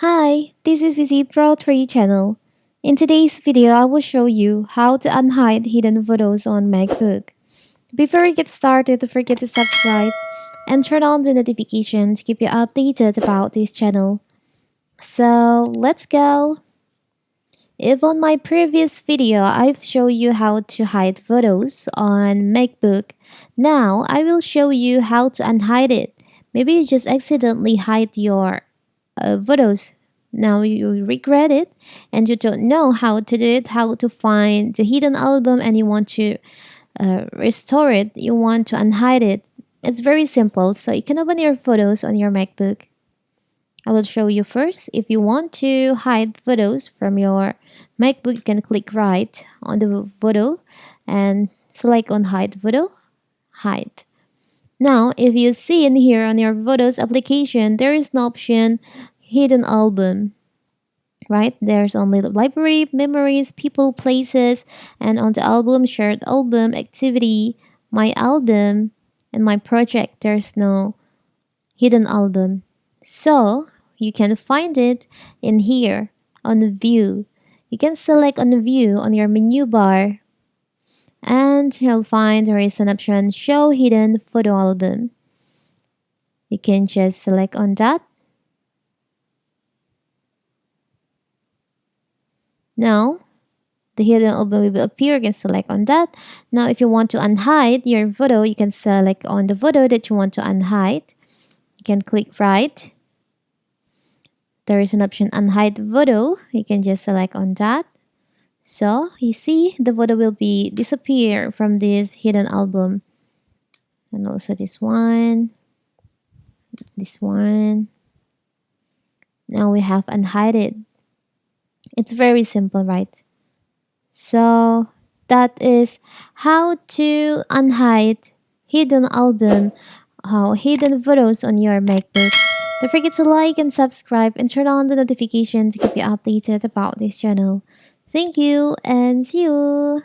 Hi, this is VC Pro 3 channel. In today's video, I will show you how to unhide hidden photos on MacBook. Before we get started, don't forget to subscribe and turn on the notification to keep you updated about this channel. So, let's go! If on my previous video, I've shown you how to hide photos on MacBook, now I will show you how to unhide it. Maybe you just accidentally hide your photos. Now you regret it and you don't know how to do it, how to find the hidden album, and you want to restore it, you want to unhide it. It's very simple. So you can open your photos on your MacBook. I will show you first. If you want to hide photos from your MacBook, you can click right on the photo and select on hide photo, hide. Now, if you see in here on your photos application, there is no option hidden album, right? There's only the library, memories, people, places, and on the album, shared album, activity, my album, and my project. There's no hidden album. So you can find it in here on the view. You can select on the view on your menu bar and you'll find there is an option show hidden photo album. You can just select on that. Now the hidden album will appear. You can select on that. Now if you want to unhide your photo, you can select on the photo that you want to unhide. You can click right. There is an option unhide photo. You can just select on that. So you see the photo will be disappear from this hidden album. And also this one. This one. Now we have unhide it. It's very simple, right? So that is how to unhide hidden album, how hidden photos on your MacBook. Don't forget to like and subscribe and turn on the notification to keep you updated about this channel. Thank you and see you!